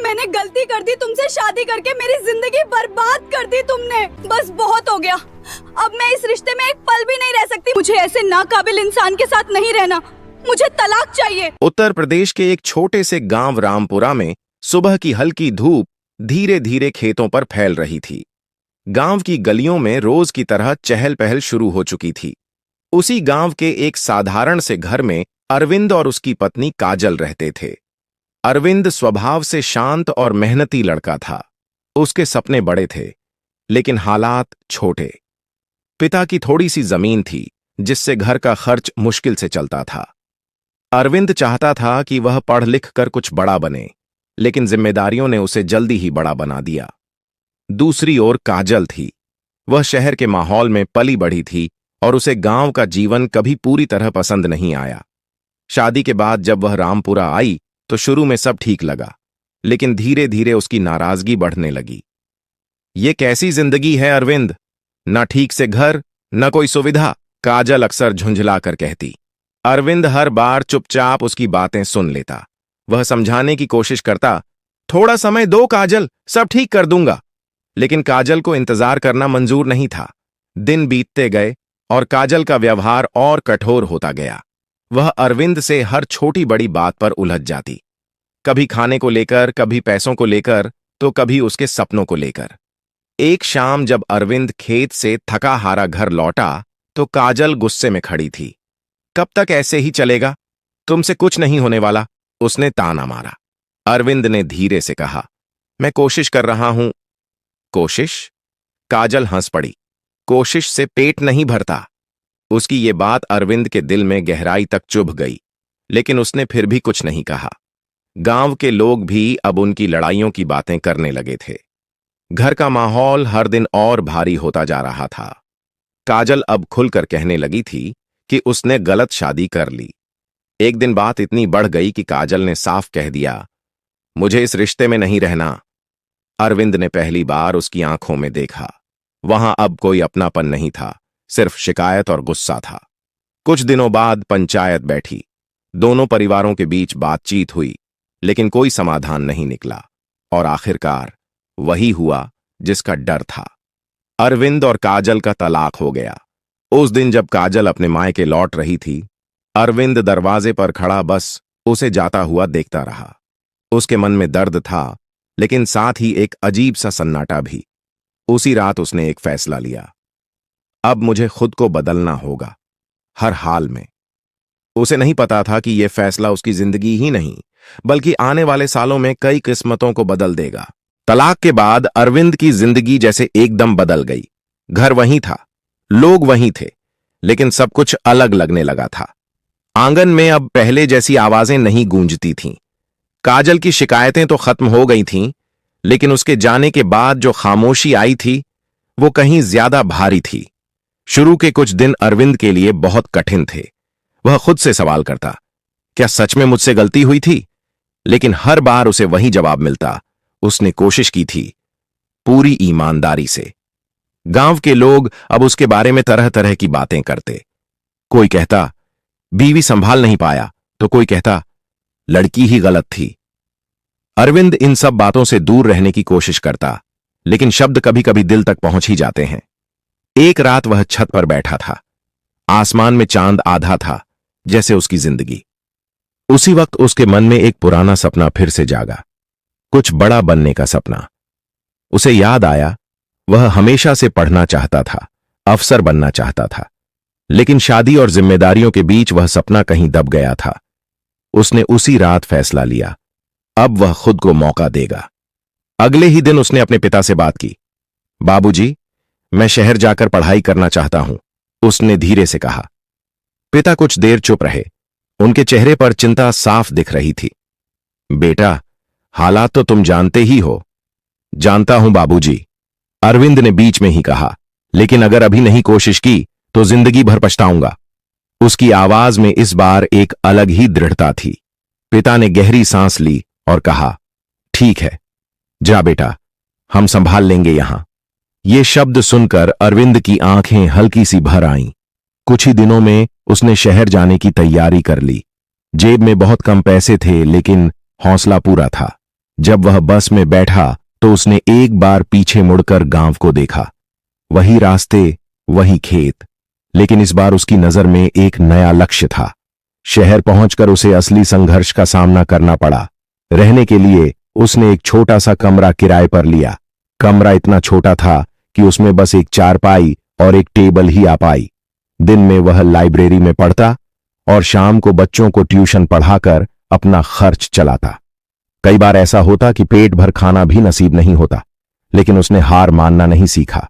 मैंने गलती कर दी, तुमसे शादी करके मेरी जिंदगी बर्बाद कर दी तुमने। बस बहुत हो गया, अब मैं इस रिश्ते में एक पल भी नहीं रह सकती। मुझे ऐसे नाकाबिल इंसान के साथ नहीं रहना, मुझे तलाक चाहिए। उत्तर प्रदेश के एक छोटे से गांव रामपुरा में सुबह की हल्की धूप धीरे धीरे खेतों पर फैल रही थी। गांव की गलियों में रोज की तरह चहल पहल शुरू हो चुकी थी। उसी गांव के एक साधारण से घर में अरविंद और उसकी पत्नी काजल रहते थे। अरविंद स्वभाव से शांत और मेहनती लड़का था। उसके सपने बड़े थे, लेकिन हालात छोटे। पिता की थोड़ी सी जमीन थी, जिससे घर का खर्च मुश्किल से चलता था। अरविंद चाहता था कि वह पढ़ लिख कर कुछ बड़ा बने, लेकिन जिम्मेदारियों ने उसे जल्दी ही बड़ा बना दिया। दूसरी ओर काजल थी। वह शहर के माहौल में पली बढ़ी थी और उसे गांव का जीवन कभी पूरी तरह पसंद नहीं आया। शादी के बाद जब वह रामपुरा आई तो शुरू में सब ठीक लगा, लेकिन धीरे धीरे उसकी नाराजगी बढ़ने लगी। ये कैसी जिंदगी है अरविंद, न ठीक से घर न कोई सुविधा, काजल अक्सर झुंझला कर कहती। अरविंद हर बार चुपचाप उसकी बातें सुन लेता। वह समझाने की कोशिश करता, थोड़ा समय दो काजल, सब ठीक कर दूंगा। लेकिन काजल को इंतजार करना मंजूर नहीं था। दिन बीतते गए और काजल का व्यवहार और कठोर होता गया। वह अरविंद से हर छोटी बड़ी बात पर उलझ जाती, कभी खाने को लेकर, कभी पैसों को लेकर, तो कभी उसके सपनों को लेकर। एक शाम जब अरविंद खेत से थका हारा घर लौटा तो काजल गुस्से में खड़ी थी। कब तक ऐसे ही चलेगा, तुमसे कुछ नहीं होने वाला, उसने ताना मारा। अरविंद ने धीरे से कहा, मैं कोशिश कर रहा हूं। कोशिश? काजल हंस पड़ी। कोशिश से पेट नहीं भरता। उसकी ये बात अरविंद के दिल में गहराई तक चुभ गई, लेकिन उसने फिर भी कुछ नहीं कहा। गांव के लोग भी अब उनकी लड़ाइयों की बातें करने लगे थे। घर का माहौल हर दिन और भारी होता जा रहा था। काजल अब खुलकर कहने लगी थी कि उसने गलत शादी कर ली। एक दिन बात इतनी बढ़ गई कि काजल ने साफ कह दिया, मुझे इस रिश्ते में नहीं रहना। अरविंद ने पहली बार उसकी आंखों में देखा। वहां अब कोई अपनापन नहीं था, सिर्फ शिकायत और गुस्सा था। कुछ दिनों बाद पंचायत बैठी। दोनों परिवारों के बीच बातचीत हुई, लेकिन कोई समाधान नहीं निकला और आखिरकार वही हुआ जिसका डर था। अरविंद और काजल का तलाक हो गया। उस दिन जब काजल अपने मायके लौट रही थी, अरविंद दरवाजे पर खड़ा बस उसे जाता हुआ देखता रहा। उसके मन में दर्द था, लेकिन साथ ही एक अजीब सा सन्नाटा भी। उसी रात उसने एक फैसला लिया, अब मुझे खुद को बदलना होगा, हर हाल में। उसे नहीं पता था कि यह फैसला उसकी जिंदगी ही नहीं, बल्कि आने वाले सालों में कई किस्मतों को बदल देगा। तलाक के बाद अरविंद की जिंदगी जैसे एकदम बदल गई। घर वहीं था, लोग वहीं थे, लेकिन सब कुछ अलग लगने लगा था। आंगन में अब पहले जैसी आवाजें नहीं गूंजती थीं। काजल की शिकायतें तो खत्म हो गई थीं, लेकिन उसके जाने के बाद जो खामोशी आई थी, वो कहीं ज्यादा भारी थी। शुरू के कुछ दिन अरविंद के लिए बहुत कठिन थे। वह खुद से सवाल करता, क्या सच में मुझसे गलती हुई थी? लेकिन हर बार उसे वही जवाब मिलता, उसने कोशिश की थी, पूरी ईमानदारी से। गांव के लोग अब उसके बारे में तरह तरह की बातें करते। कोई कहता, बीवी संभाल नहीं पाया, तो कोई कहता, लड़की ही गलत थी। अरविंद इन सब बातों से दूर रहने की कोशिश करता, लेकिन शब्द कभी कभी दिल तक पहुंच ही जाते हैं। एक रात वह छत पर बैठा था। आसमान में चांद आधा था, जैसे उसकी जिंदगी। उसी वक्त उसके मन में एक पुराना सपना फिर से जागा, कुछ बड़ा बनने का सपना। उसे याद आया, वह हमेशा से पढ़ना चाहता था, अफसर बनना चाहता था, लेकिन शादी और जिम्मेदारियों के बीच वह सपना कहीं दब गया था। उसने उसी रात फैसला लिया, अब वह खुद को मौका देगा। अगले ही दिन उसने अपने पिता से बात की। बाबूजी, मैं शहर जाकर पढ़ाई करना चाहता हूं, उसने धीरे से कहा। पिता कुछ देर चुप रहे। उनके चेहरे पर चिंता साफ दिख रही थी। बेटा, हालात तो तुम जानते ही हो। जानता हूं बाबूजी, अरविंद ने बीच में ही कहा, लेकिन अगर अभी नहीं कोशिश की तो जिंदगी भर पछताऊंगा। उसकी आवाज में इस बार एक अलग ही दृढ़ता थी। पिता ने गहरी सांस ली और कहा, ठीक है, जा बेटा, हम संभाल लेंगे यहां। ये शब्द सुनकर अरविंद की आंखें हल्की सी भर आईं। कुछ ही दिनों में उसने शहर जाने की तैयारी कर ली। जेब में बहुत कम पैसे थे, लेकिन हौसला पूरा था। जब वह बस में बैठा तो उसने एक बार पीछे मुड़कर गांव को देखा। वही रास्ते, वही खेत, लेकिन इस बार उसकी नजर में एक नया लक्ष्य था। शहर पहुंचकर उसे असली संघर्ष का सामना करना पड़ा। रहने के लिए उसने एक छोटा सा कमरा किराए पर लिया। कमरा इतना छोटा था कि उसमें बस एक चारपाई और एक टेबल ही आ पाई। दिन में वह लाइब्रेरी में पढ़ता और शाम को बच्चों को ट्यूशन पढ़ाकर अपना खर्च चलाता। कई बार ऐसा होता कि पेट भर खाना भी नसीब नहीं होता, लेकिन उसने हार मानना नहीं सीखा।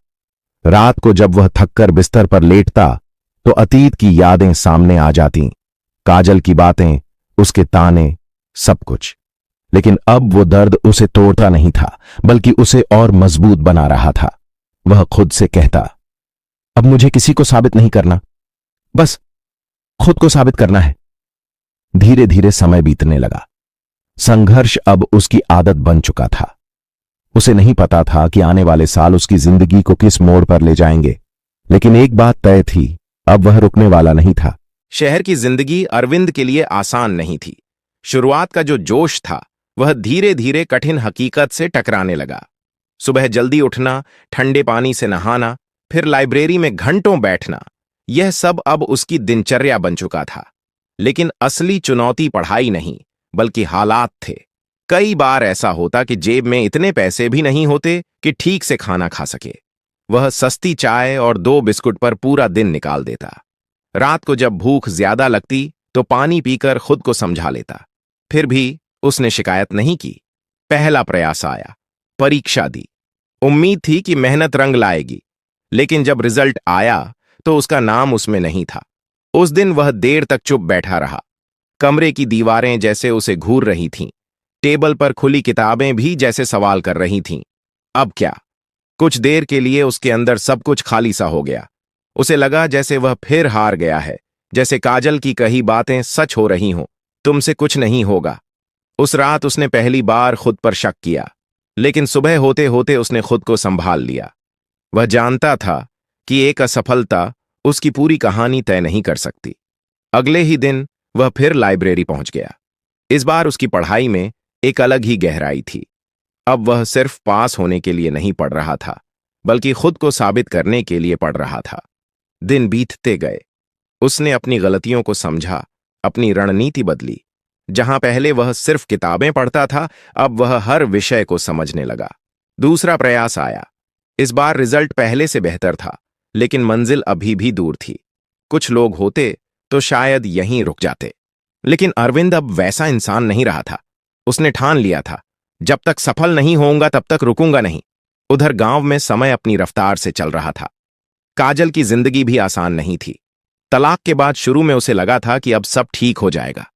रात को जब वह थककर बिस्तर पर लेटता तो अतीत की यादें सामने आ जातीं, काजल की बातें, उसके ताने, सब कुछ। लेकिन अब वो दर्द उसे तोड़ता नहीं था, बल्कि उसे और मजबूत बना रहा था। वह खुद से कहता, अब मुझे किसी को साबित नहीं करना, बस खुद को साबित करना है। धीरे धीरे समय बीतने लगा। संघर्ष अब उसकी आदत बन चुका था। उसे नहीं पता था कि आने वाले साल उसकी जिंदगी को किस मोड़ पर ले जाएंगे, लेकिन एक बात तय थी, अब वह रुकने वाला नहीं था। शहर की जिंदगी अरविंद के लिए आसान नहीं थी। शुरुआत का जो जोश था वह धीरे धीरे कठिन हकीकत से टकराने लगा। सुबह जल्दी उठना, ठंडे पानी से नहाना, फिर लाइब्रेरी में घंटों बैठना, यह सब अब उसकी दिनचर्या बन चुका था। लेकिन असली चुनौती पढ़ाई नहीं, बल्कि हालात थे। कई बार ऐसा होता कि जेब में इतने पैसे भी नहीं होते कि ठीक से खाना खा सके। वह सस्ती चाय और 2 बिस्कुट पर पूरा दिन निकाल देता। रात को जब भूख ज्यादा लगती तो पानी पीकर खुद को समझा लेता। फिर भी उसने शिकायत नहीं की। पहला प्रयास आया, परीक्षा दी। उम्मीद थी कि मेहनत रंग लाएगी, लेकिन जब रिजल्ट आया तो उसका नाम उसमें नहीं था। उस दिन वह देर तक चुप बैठा रहा। कमरे की दीवारें जैसे उसे घूर रही थीं। टेबल पर खुली किताबें भी जैसे सवाल कर रही थीं। अब क्या? कुछ देर के लिए उसके अंदर सब कुछ खाली सा हो गया। उसे लगा जैसे वह फिर हार गया है, जैसे काजल की कही बातें सच हो रही हों, तुमसे कुछ नहीं होगा। उस रात उसने पहली बार खुद पर शक किया, लेकिन सुबह होते होते उसने खुद को संभाल लिया। वह जानता था कि एक असफलता उसकी पूरी कहानी तय नहीं कर सकती। अगले ही दिन वह फिर लाइब्रेरी पहुंच गया। इस बार उसकी पढ़ाई में एक अलग ही गहराई थी। अब वह सिर्फ पास होने के लिए नहीं पढ़ रहा था, बल्कि खुद को साबित करने के लिए पढ़ रहा था। दिन बीतते गए। उसने अपनी गलतियों को समझा, अपनी रणनीति बदली। जहां पहले वह सिर्फ किताबें पढ़ता था, अब वह हर विषय को समझने लगा। दूसरा प्रयास आया। इस बार रिजल्ट पहले से बेहतर था, लेकिन मंजिल अभी भी दूर थी। कुछ लोग होते तो शायद यहीं रुक जाते, लेकिन अरविंद अब वैसा इंसान नहीं रहा था। उसने ठान लिया था, जब तक सफल नहीं होऊंगा तब तक रुकूंगा नहीं। उधर गांव में समय अपनी रफ्तार से चल रहा था। काजल की जिंदगी भी आसान नहीं थी। तलाक के बाद शुरू में उसे लगा था कि अब सब ठीक हो जाएगा,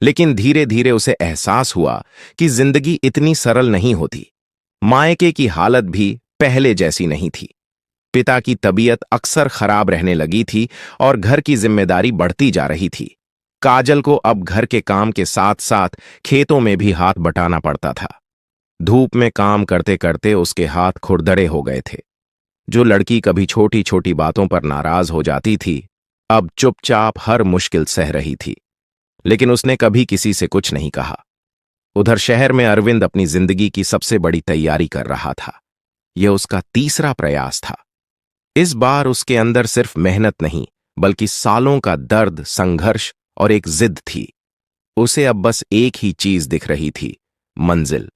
लेकिन धीरे धीरे उसे एहसास हुआ कि जिंदगी इतनी सरल नहीं होती। मायके की हालत भी पहले जैसी नहीं थी। पिता की तबीयत अक्सर खराब रहने लगी थी और घर की जिम्मेदारी बढ़ती जा रही थी। काजल को अब घर के काम के साथ साथ खेतों में भी हाथ बटाना पड़ता था। धूप में काम करते करते उसके हाथ खुरदरे हो गए थे। जो लड़की कभी छोटी छोटी बातों पर नाराज हो जाती थी, अब चुपचाप हर मुश्किल सह रही थी, लेकिन उसने कभी किसी से कुछ नहीं कहा। उधर शहर में अरविंद अपनी जिंदगी की सबसे बड़ी तैयारी कर रहा था। यह उसका तीसरा प्रयास था। इस बार उसके अंदर सिर्फ मेहनत नहीं, बल्कि सालों का दर्द, संघर्ष और एक जिद थी। उसे अब बस एक ही चीज दिख रही थी, मंजिल,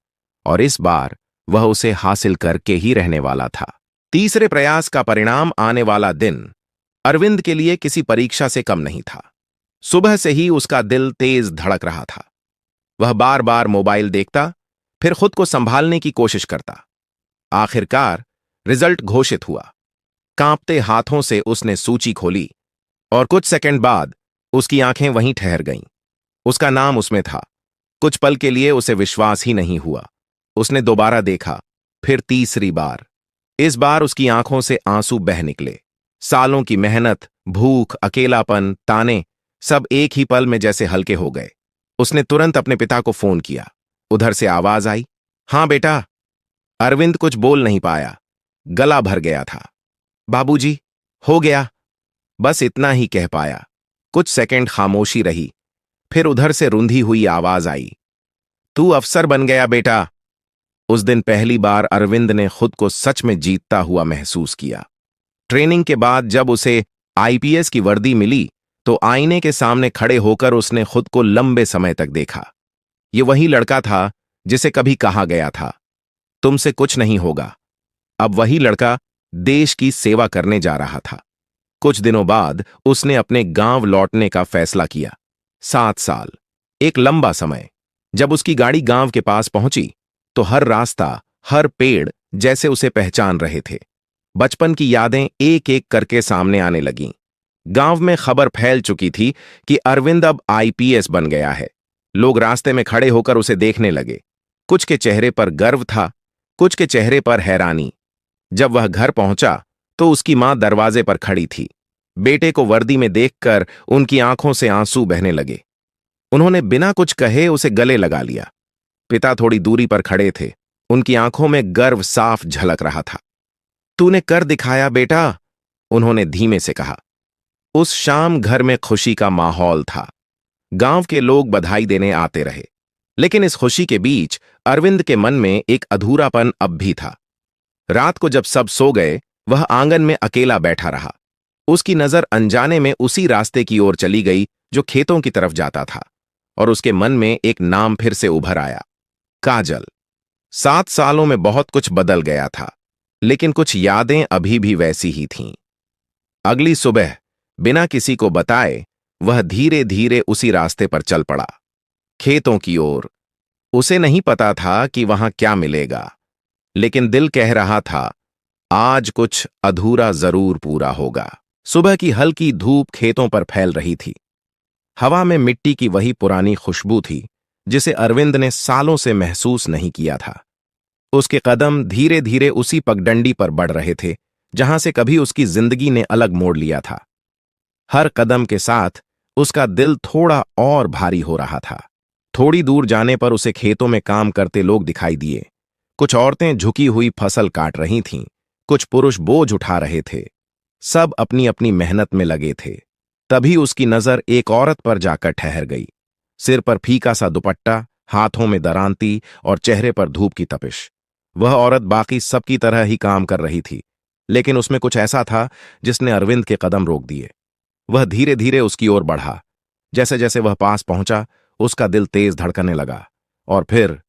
और इस बार वह उसे हासिल करके ही रहने वाला था। तीसरे प्रयास का परिणाम आने वाला दिन अरविंद के लिए किसी परीक्षा से कम नहीं था। सुबह से ही उसका दिल तेज धड़क रहा था। वह बार बार मोबाइल देखता, फिर खुद को संभालने की कोशिश करता। आखिरकार रिजल्ट घोषित हुआ। कांपते हाथों से उसने सूची खोली और कुछ सेकंड बाद उसकी आंखें वहीं ठहर गईं। उसका नाम उसमें था। कुछ पल के लिए उसे विश्वास ही नहीं हुआ। उसने दोबारा देखा, फिर तीसरी बार। इस बार उसकी आंखों से आंसू बह निकले। सालों की मेहनत, भूख, अकेलापन, ताने, सब एक ही पल में जैसे हल्के हो गए। उसने तुरंत अपने पिता को फोन किया। उधर से आवाज आई, हाँ बेटा। अरविंद कुछ बोल नहीं पाया, गला भर गया था। बाबूजी, हो गया, बस इतना ही कह पाया। कुछ सेकंड खामोशी रही, फिर उधर से रुंधी हुई आवाज आई, तू अफसर बन गया बेटा, उस दिन पहली बार अरविंद ने खुद को सच में जीतता हुआ महसूस किया। ट्रेनिंग के बाद जब उसे आईपीएस की वर्दी मिली तो आईने के सामने खड़े होकर उसने खुद को लंबे समय तक देखा। ये वही लड़का था जिसे कभी कहा गया था, तुमसे कुछ नहीं होगा। अब वही लड़का देश की सेवा करने जा रहा था। कुछ दिनों बाद उसने अपने गांव लौटने का फैसला किया। 7 साल, एक लंबा समय। जब उसकी गाड़ी गांव के पास पहुंची तो हर रास्ता, हर पेड़ जैसे उसे पहचान रहे थे। बचपन की यादें एक एक करके सामने आने लगीं। गांव में खबर फैल चुकी थी कि अरविंद अब आईपीएस बन गया है। लोग रास्ते में खड़े होकर उसे देखने लगे। कुछ के चेहरे पर गर्व था, कुछ के चेहरे पर हैरानी। जब वह घर पहुंचा तो उसकी मां दरवाजे पर खड़ी थी। बेटे को वर्दी में देखकर उनकी आंखों से आंसू बहने लगे। उन्होंने बिना कुछ कहे उसे गले लगा लिया। पिता थोड़ी दूरी पर खड़े थे। उनकी आंखों में गर्व साफ झलक रहा था। तूने कर दिखाया बेटा, उन्होंने धीमे से कहा। उस शाम घर में खुशी का माहौल था। गांव के लोग बधाई देने आते रहे, लेकिन इस खुशी के बीच अरविंद के मन में एक अधूरापन अब भी था। रात को जब सब सो गए, वह आंगन में अकेला बैठा रहा। उसकी नजर अनजाने में उसी रास्ते की ओर चली गई जो खेतों की तरफ जाता था, और उसके मन में एक नाम फिर से उभर आया, काजल। 7 सालों में बहुत कुछ बदल गया था, लेकिन कुछ यादें अभी भी वैसी ही थीं। अगली सुबह बिना किसी को बताए वह धीरे धीरे उसी रास्ते पर चल पड़ा, खेतों की ओर। उसे नहीं पता था कि वहां क्या मिलेगा, लेकिन दिल कह रहा था, आज कुछ अधूरा जरूर पूरा होगा। सुबह की हल्की धूप खेतों पर फैल रही थी। हवा में मिट्टी की वही पुरानी खुशबू थी जिसे अरविंद ने सालों से महसूस नहीं किया था। उसके कदम धीरे धीरे उसी पगडंडी पर बढ़ रहे थे जहां से कभी उसकी जिंदगी ने अलग मोड़ लिया था। हर कदम के साथ उसका दिल थोड़ा और भारी हो रहा था। थोड़ी दूर जाने पर उसे खेतों में काम करते लोग दिखाई दिए। कुछ औरतें झुकी हुई फसल काट रही थीं, कुछ पुरुष बोझ उठा रहे थे। सब अपनी अपनी मेहनत में लगे थे। तभी उसकी नजर एक औरत पर जाकर ठहर गई। सिर पर फीका सा दुपट्टा, हाथों में दरांती और चेहरे पर धूप की तपिश। वह औरत बाकी सबकी तरह ही काम कर रही थी, लेकिन उसमें कुछ ऐसा था जिसने अरविंद के कदम रोक दिए। वह धीरे धीरे उसकी ओर बढ़ा। जैसे जैसे वह पास पहुंचा, उसका दिल तेज धड़कने लगा, और फिर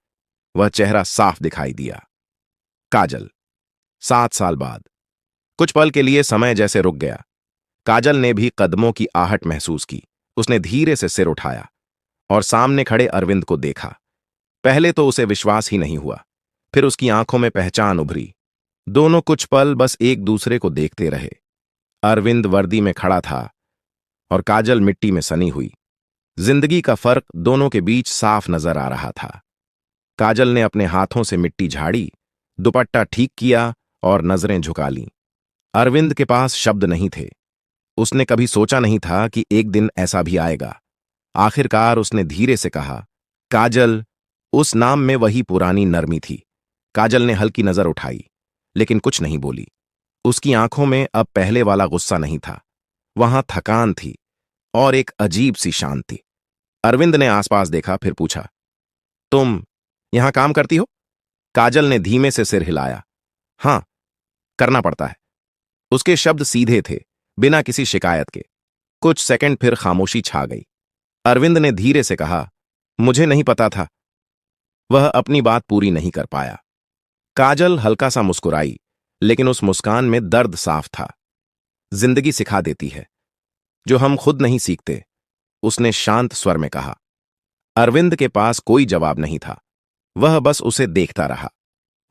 वह चेहरा साफ दिखाई दिया, काजल। 7 साल बाद। कुछ पल के लिए समय जैसे रुक गया। काजल ने भी कदमों की आहट महसूस की। उसने धीरे से सिर उठाया और सामने खड़े अरविंद को देखा। पहले तो उसे विश्वास ही नहीं हुआ, फिर उसकी आंखों में पहचान उभरी। दोनों कुछ पल बस एक दूसरे को देखते रहे। अरविंद वर्दी में खड़ा था और काजल मिट्टी में सनी हुई। जिंदगी का फर्क दोनों के बीच साफ नजर आ रहा था। काजल ने अपने हाथों से मिट्टी झाड़ी, दुपट्टा ठीक किया और नजरें झुका लीं। अरविंद के पास शब्द नहीं थे। उसने कभी सोचा नहीं था कि एक दिन ऐसा भी आएगा। आखिरकार उसने धीरे से कहा, काजल। उस नाम में वही पुरानी नरमी थी। काजल ने हल्की नजर उठाई, लेकिन कुछ नहीं बोली। उसकी आंखों में अब पहले वाला गुस्सा नहीं था। वहां थकान थी और एक अजीब सी शांति। अरविंद ने आसपास देखा, फिर पूछा, तुम यहां काम करती हो? काजल ने धीमे से सिर हिलाया। हां, करना पड़ता है। उसके शब्द सीधे थे, बिना किसी शिकायत के। कुछ सेकंड फिर खामोशी छा गई। अरविंद ने धीरे से कहा, मुझे नहीं पता था। वह अपनी बात पूरी नहीं कर पाया। काजल हल्का सा मुस्कुराई, लेकिन उस मुस्कान में दर्द साफ था। जिंदगी सिखा देती है जो हम खुद नहीं सीखते, उसने शांत स्वर में कहा। अरविंद के पास कोई जवाब नहीं था। वह बस उसे देखता रहा।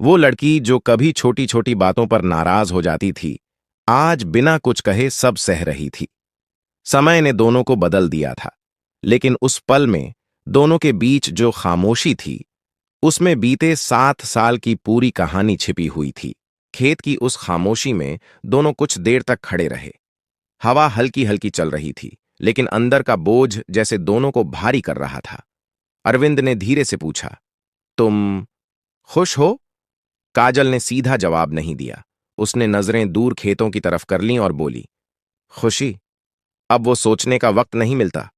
वो लड़की जो कभी छोटी छोटी बातों पर नाराज हो जाती थी, आज बिना कुछ कहे सब सह रही थी। समय ने दोनों को बदल दिया था, लेकिन उस पल में दोनों के बीच जो खामोशी थी, उसमें बीते 7 साल की पूरी कहानी छिपी हुई थी। खेत की उस खामोशी में दोनों कुछ देर तक खड़े रहे। हवा हल्की हल्की चल रही थी, लेकिन अंदर का बोझ जैसे दोनों को भारी कर रहा था। अरविंद ने धीरे से पूछा, तुम खुश हो? काजल ने सीधा जवाब नहीं दिया। उसने नजरें दूर खेतों की तरफ कर लीं और बोली, खुशी? अब वो सोचने का वक्त नहीं मिलता।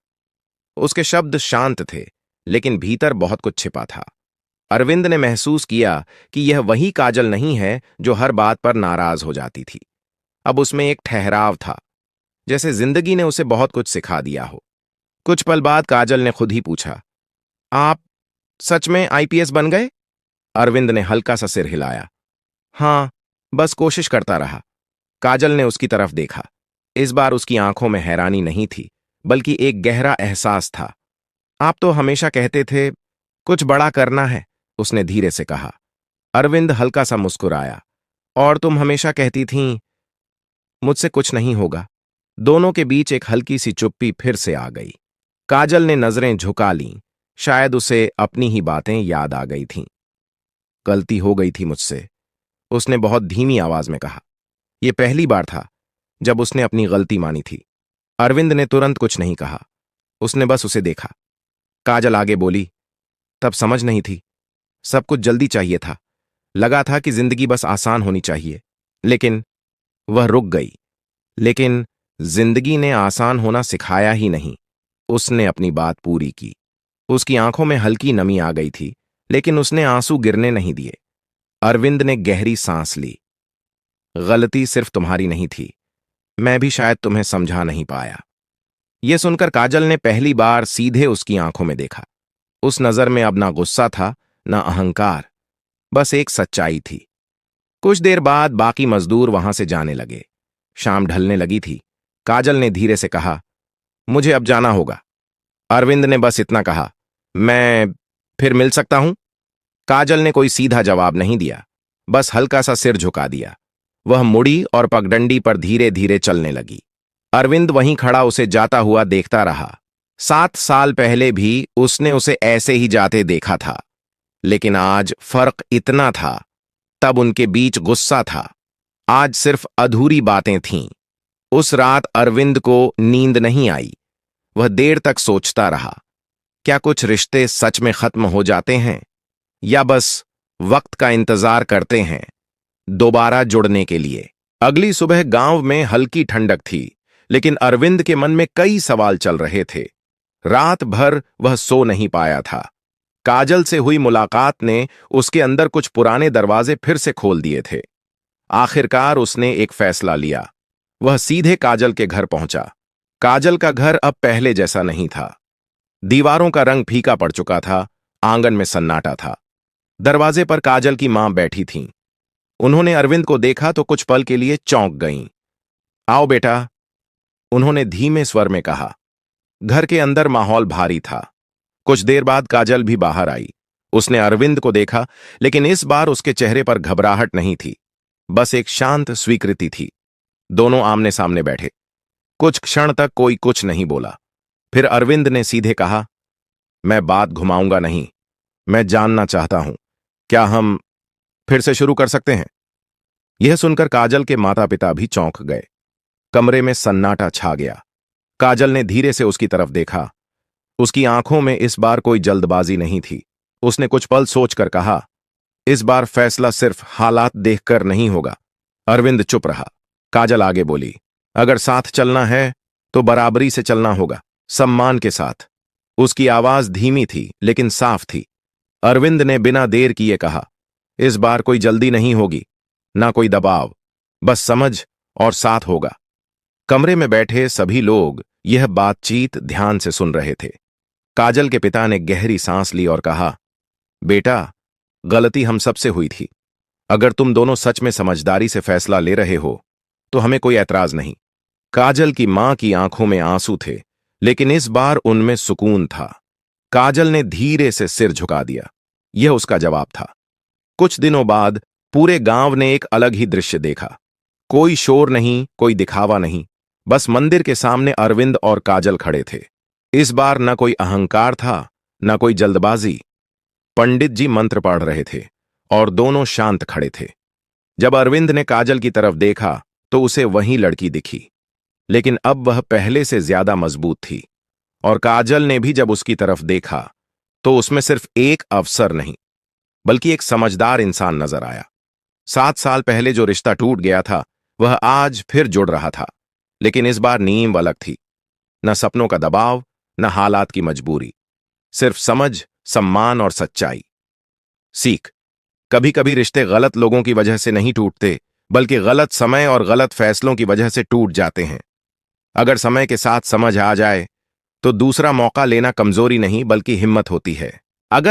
उसके शब्द शांत थे, लेकिन भीतर बहुत कुछ छिपा था। अरविंद ने महसूस किया कि यह वही काजल नहीं है जो हर बात पर नाराज हो जाती थी। अब उसमें एक ठहराव था, जैसे जिंदगी ने उसे बहुत कुछ सिखा दिया हो। कुछ पल बाद काजल ने खुद ही पूछा, आप सच में आईपीएस बन गए? अरविंद ने हल्का सा सिर हिलाया। हाँ, बस कोशिश करता रहा। काजल ने उसकी तरफ देखा। इस बार उसकी आंखों में हैरानी नहीं थी, बल्कि एक गहरा एहसास था। आप तो हमेशा कहते थे कुछ बड़ा करना है, उसने धीरे से कहा। अरविंद हल्का सा मुस्कुराया। और तुम हमेशा कहती थीं मुझसे कुछ नहीं होगा। दोनों के बीच एक हल्की सी चुप्पी फिर से आ गई। काजल ने नजरें झुका लीं, शायद उसे अपनी ही बातें याद आ गई थीं। गलती हो गई थी मुझसे, उसने बहुत धीमी आवाज में कहा। यह पहली बार था जब उसने अपनी गलती मानी थी। अरविंद ने तुरंत कुछ नहीं कहा, उसने बस उसे देखा। काजल आगे बोली, तब समझ नहीं थी, सब कुछ जल्दी चाहिए था। लगा था कि जिंदगी बस आसान होनी चाहिए। लेकिन वह रुक गई। लेकिन जिंदगी ने आसान होना सिखाया ही नहीं। उसने अपनी बात पूरी की। उसकी आंखों में हल्की नमी आ गई थी, लेकिन उसने आंसू गिरने नहीं दिए। अरविंद ने गहरी सांस ली। गलती सिर्फ तुम्हारी नहीं थी, मैं भी शायद तुम्हें समझा नहीं पाया। यह सुनकर काजल ने पहली बार सीधे उसकी आंखों में देखा। उस नजर में अब ना गुस्सा था, ना अहंकार, बस एक सच्चाई थी। कुछ देर बाद बाकी मजदूर वहां से जाने लगे। शाम ढलने लगी थी। काजल ने धीरे से कहा, मुझे अब जाना होगा। अरविंद ने बस इतना कहा, मैं फिर मिल सकता हूं? काजल ने कोई सीधा जवाब नहीं दिया, बस हल्का सा सिर झुका दिया। वह मुड़ी और पगडंडी पर धीरे धीरे चलने लगी। अरविंद वहीं खड़ा उसे जाता हुआ देखता रहा। 7 साल पहले भी उसने उसे ऐसे ही जाते देखा था, लेकिन आज फर्क इतना था। तब उनके बीच गुस्सा था, आज सिर्फ अधूरी बातें थीं। उस रात अरविंद को नींद नहीं आई। वह देर तक सोचता रहा, क्या कुछ रिश्ते सच में खत्म हो जाते हैं, या बस वक्त का इंतजार करते हैं दोबारा जुड़ने के लिए। अगली सुबह गांव में हल्की ठंडक थी, लेकिन अरविंद के मन में कई सवाल चल रहे थे। रात भर वह सो नहीं पाया था। काजल से हुई मुलाकात ने उसके अंदर कुछ पुराने दरवाजे फिर से खोल दिए थे। आखिरकार उसने एक फैसला लिया। वह सीधे काजल के घर पहुंचा। काजल का घर अब पहले जैसा नहीं था। दीवारों का रंग फीका पड़ चुका था, आंगन में सन्नाटा था। दरवाजे पर काजल की मां बैठी थीं। उन्होंने अरविंद को देखा तो कुछ पल के लिए चौंक गईं। आओ बेटा, उन्होंने धीमे स्वर में कहा। घर के अंदर माहौल भारी था। कुछ देर बाद काजल भी बाहर आई। उसने अरविंद को देखा, लेकिन इस बार उसके चेहरे पर घबराहट नहीं थी, बस एक शांत स्वीकृति थी। दोनों आमने सामने बैठे। कुछ क्षण तक कोई कुछ नहीं बोला। फिर अरविंद ने सीधे कहा, मैं बात घुमाऊंगा नहीं, मैं जानना चाहता हूं, क्या हम फिर से शुरू कर सकते हैं? यह सुनकर काजल के माता पिता भी चौंक गए। कमरे में सन्नाटा छा गया। काजल ने धीरे से उसकी तरफ देखा। उसकी आंखों में इस बार कोई जल्दबाजी नहीं थी। उसने कुछ पल सोचकर कहा, इस बार फैसला सिर्फ हालात देखकर नहीं होगा। अरविंद चुप रहा। काजल आगे बोली, अगर साथ चलना है तो बराबरी से चलना होगा, सम्मान के साथ। उसकी आवाज धीमी थी लेकिन साफ थी। अरविंद ने बिना देर किए कहा, इस बार कोई जल्दी नहीं होगी, ना कोई दबाव, बस समझ और साथ होगा। कमरे में बैठे सभी लोग यह बातचीत ध्यान से सुन रहे थे। काजल के पिता ने गहरी सांस ली और कहा, बेटा, गलती हम सबसे हुई थी। अगर तुम दोनों सच में समझदारी से फैसला ले रहे हो तो हमें कोई ऐतराज नहीं। काजल की मां की आंखों में आंसू थे, लेकिन इस बार उनमें सुकून था। काजल ने धीरे से सिर झुका दिया। यह उसका जवाब था। कुछ दिनों बाद पूरे गांव ने एक अलग ही दृश्य देखा। कोई शोर नहीं, कोई दिखावा नहीं, बस मंदिर के सामने अरविंद और काजल खड़े थे। इस बार न कोई अहंकार था, न कोई जल्दबाजी। पंडित जी मंत्र पढ़ रहे थे और दोनों शांत खड़े थे। जब अरविंद ने काजल की तरफ देखा तो उसे वही लड़की दिखी, लेकिन अब वह पहले से ज्यादा मजबूत थी। और काजल ने भी जब उसकी तरफ देखा तो उसमें सिर्फ एक अफसर नहीं, बल्कि एक समझदार इंसान नजर आया। 7 साल पहले जो रिश्ता टूट गया था वह आज फिर जुड़ रहा था, लेकिन इस बार नींव अलग थी। न सपनों का दबाव, न हालात की मजबूरी, सिर्फ समझ, सम्मान और सच्चाई। सीख। कभी कभी रिश्ते गलत लोगों की वजह से नहीं टूटते, बल्कि गलत समय और गलत फैसलों की वजह से टूट जाते हैं। अगर समय के साथ समझ आ जाए तो दूसरा मौका लेना कमजोरी नहीं बल्कि हिम्मत होती है। अगर